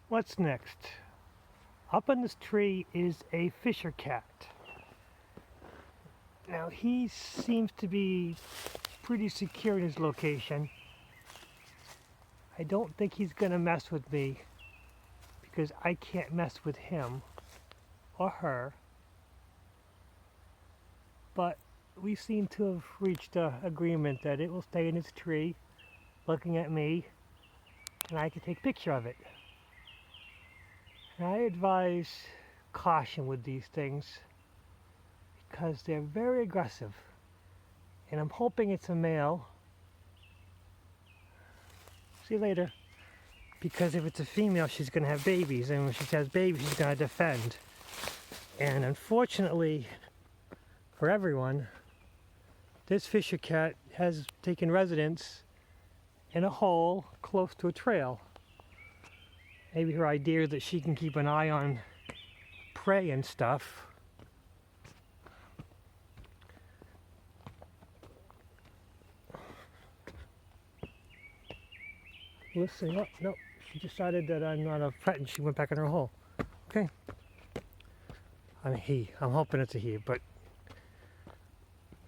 What's next? Up in this tree is a fisher cat. Now he seems to be pretty secure in his location. I don't think he's gonna mess with me because I can't mess with him or her. But we seem to have reached an agreement that it will stay in its tree looking at me and I can take a picture of it. And I advise caution with these things because they're very aggressive. And I'm hoping it's a male. See you later. Because if it's a female, she's going to have babies. And when she has babies, she's going to defend. And unfortunately, for everyone, this fisher cat has taken residence in a hole close to a trail. Maybe her idea is that she can keep an eye on prey and stuff. Let's see. Oh, no, she decided that I'm not a threat and she went back in her hole. Okay. I'm hoping it's a he, but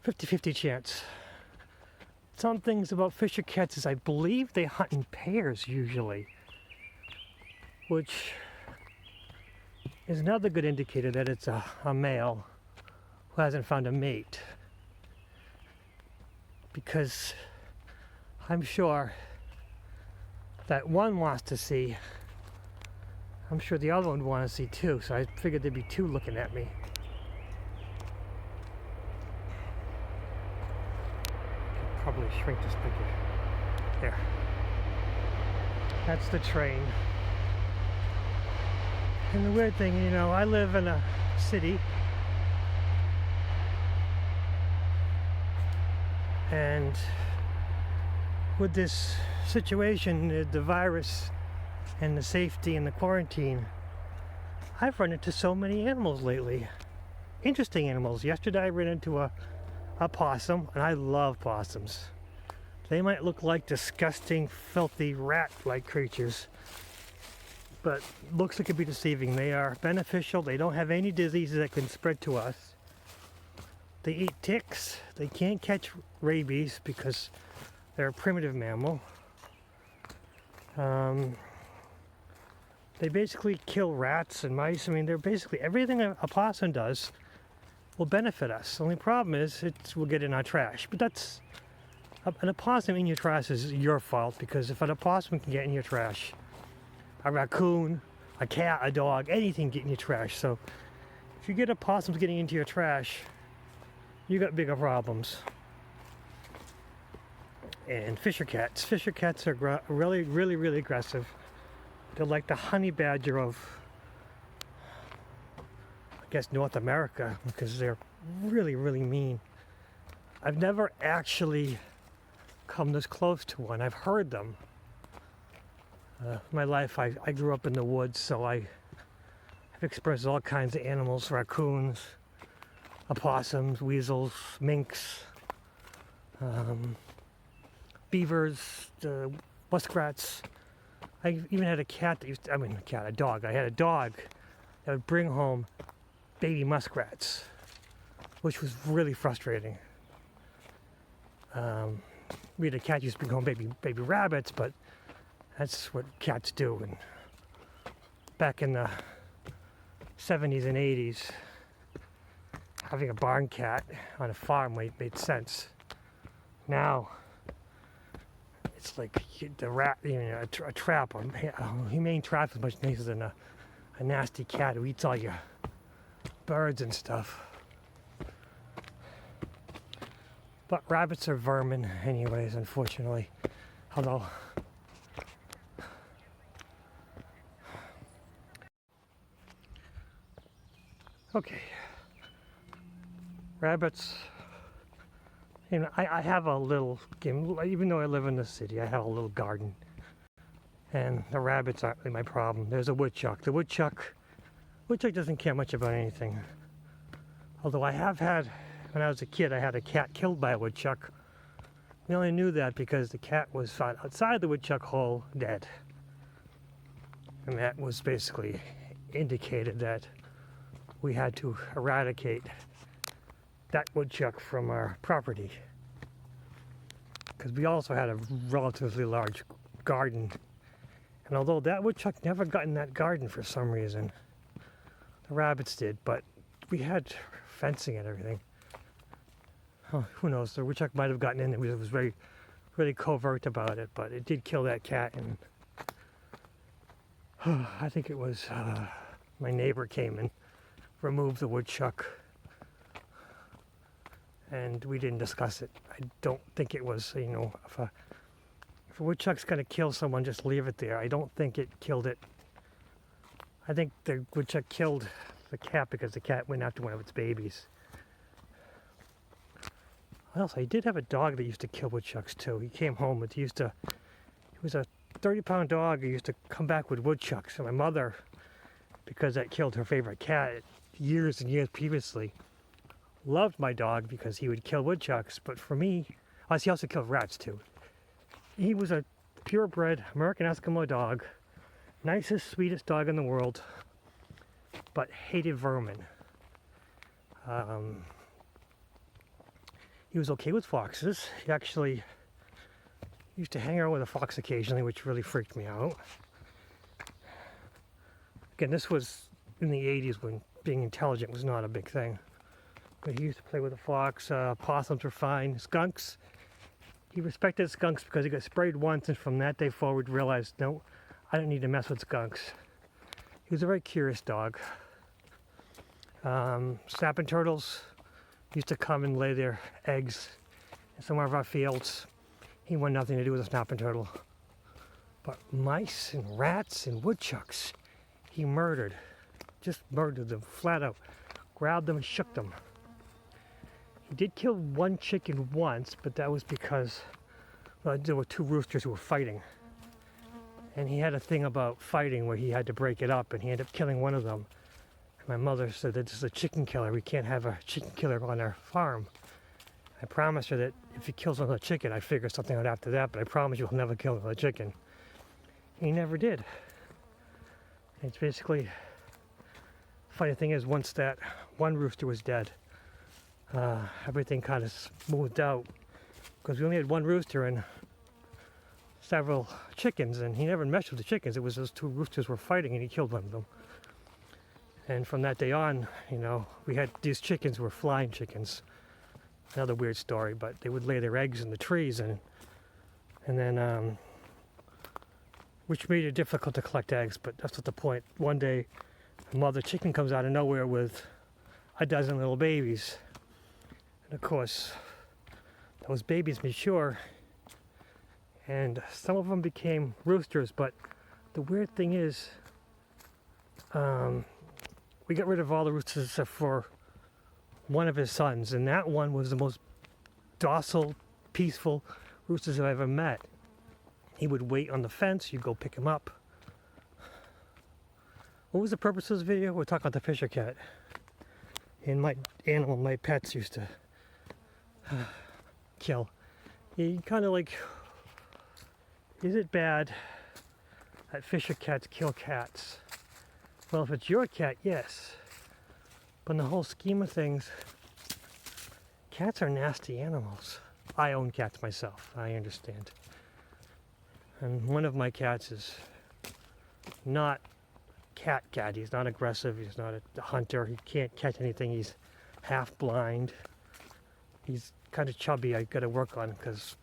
50-50 chance. Some things about fisher cats is I believe they hunt in pairs usually, which is another good indicator that it's a male who hasn't found a mate. Because I'm sure that one wants to see, I'm sure the other one would want to see too, so I figured there'd be two looking at me. Probably shrink this picture. There. That's the train. And the weird thing, you know, I live in a city and with this situation, the virus and the safety and the quarantine, I've run into so many animals lately. Interesting animals. Yesterday I ran into a possum, and I love possums. They might look like disgusting, filthy, rat-like creatures, but looks like it could be deceiving. They are beneficial. They don't have any diseases that can spread to us. They eat ticks. They can't catch rabies because they're a primitive mammal. They basically kill rats and mice. I mean, they're basically everything a possum does will benefit us. The only problem is it will get in our trash. But that's an opossum in your trash is your fault, because if an opossum can get in your trash, a raccoon, a cat, a dog, anything get in your trash. So if you get opossums getting into your trash, you got bigger problems. And fisher cats. Fisher cats are really, really, really aggressive. They're like the honey badger of, I guess, North America, because they're really, really mean. I've never actually come this close to one. I've heard them. My life, I grew up in the woods, so I have experienced all kinds of animals: raccoons, opossums, weasels, minks, beavers, muskrats. I even had a cat that a dog. I had a dog that would bring home baby muskrats, which was really frustrating. We had a cat used to bring home baby rabbits, but that's what cats do. And back in the 70s and 80s, having a barn cat on a farm made sense. Now, it's like the rat, a trap. A humane trap is much nicer than a nasty cat who eats all your birds and stuff. But rabbits are vermin anyways, unfortunately. Although, okay, rabbits, I have a little game, even though I live in the city, I have a little garden. And the rabbits aren't really my problem. There's a woodchuck. The woodchuck doesn't care much about anything. Although I have had, when I was a kid, I had a cat killed by a woodchuck. We only knew that because the cat was found outside the woodchuck hole dead. And that was basically indicated that we had to eradicate that woodchuck from our property. Because we also had a relatively large garden. And although that woodchuck never got in that garden for some reason, the rabbits did, but we had fencing and everything. Oh, who knows, the woodchuck might have gotten in. It was very, really covert about it, but it did kill that cat. And I think it was my neighbor came and removed the woodchuck, and we didn't discuss it. I don't think it was, you know, if a woodchuck's gonna kill someone, just leave it there. I don't think it killed it. I think the woodchuck killed the cat because the cat went after one of its babies. What else? I did have a dog that used to kill woodchucks too. He came home and he was a 30-pound dog who used to come back with woodchucks. And my mother, because that killed her favorite cat years and years previously, loved my dog because he would kill woodchucks. But for me, he also killed rats too. He was a purebred American Eskimo dog, nicest, sweetest dog in the world, but hated vermin. He was okay with foxes. He actually used to hang around with a fox occasionally, which really freaked me out. Again, this was in the 80s when being intelligent was not a big thing. But he used to play with a fox. Possums were fine. Skunks. He respected skunks because he got sprayed once, and from that day forward realized, no, I don't need to mess with skunks. He was a very curious dog. Snapping turtles used to come and lay their eggs in some of our fields. He wanted nothing to do with a snapping turtle. But mice and rats and woodchucks, he murdered. Just murdered them flat out. Grabbed them and shook them. He did kill one chicken once, but that was because there were two roosters who were fighting. And he had a thing about fighting where he had to break it up, and he ended up killing one of them. My mother said that this is a chicken killer. We can't have a chicken killer on our farm. I promised her that if he kills another chicken, I'd figure something out after that, but I promise you he'll never kill another chicken. He never did. It's basically, funny thing is, once that one rooster was dead, everything kind of smoothed out, because we only had one rooster and several chickens, and he never messed with the chickens. It was those two roosters were fighting, and he killed one of them. And from that day on, you know, we had these chickens were flying chickens. Another weird story, but they would lay their eggs in the trees, and then, which made it difficult to collect eggs, but that's not the point. One day, a mother chicken comes out of nowhere with a dozen little babies. And of course, those babies mature, and some of them became roosters, but the weird thing is, we got rid of all the roosters except for one of his sons, and that one was the most docile, peaceful roosters I've ever met. He would wait on the fence, you'd go pick him up. What was the purpose of this video? We're talking about the Fisher cat. And my pets used to kill. You kind of like, is it bad that Fisher cats kill cats? Well, if it's your cat, yes. But in the whole scheme of things, cats are nasty animals. I own cats myself, I understand. And one of my cats is not cat. He's not aggressive, he's not a hunter, he can't catch anything, he's half blind. He's kind of chubby, I gotta work on, because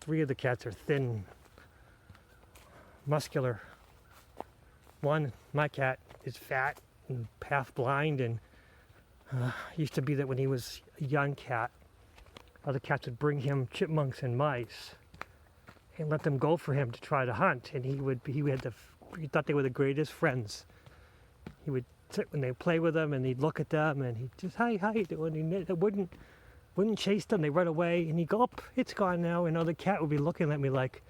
3 of the cats are thin, muscular. One, my cat, is fat and half blind, and used to be that when he was a young cat, other cats would bring him chipmunks and mice and let them go for him to try to hunt, and he thought they were the greatest friends. He would sit when they play with them, and he'd look at them, and he'd just, hi, how you doing? And they wouldn't chase them, they run away, and he'd go, oh, it's gone now, and other cat would be looking at me like,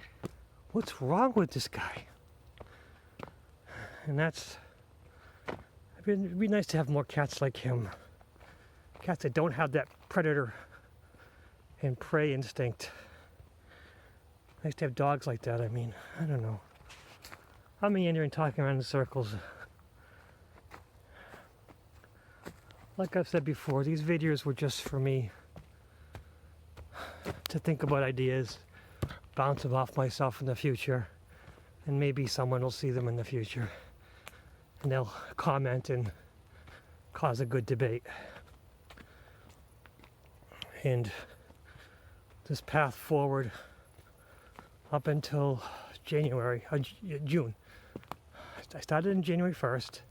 what's wrong with this guy? And it'd be nice to have more cats like him. Cats that don't have that predator and prey instinct. Nice to have dogs like that, I mean, I don't know. I'm meandering, talking around in circles. Like I've said before, these videos were just for me to think about ideas, bounce them off myself in the future, and maybe someone will see them in the future and they'll comment and cause a good debate. And this path forward up until June. I started in January 1st.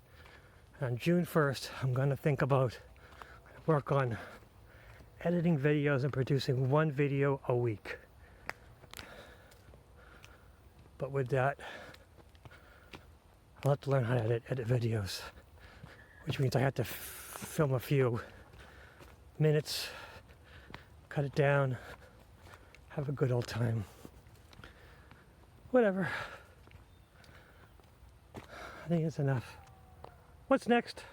And on June 1st, I'm going to think about, work on editing videos and producing one video a week. But with that, I'll have to learn how to edit videos, which means I have to film a few minutes, cut it down, have a good old time. Whatever. I think it's enough. What's next?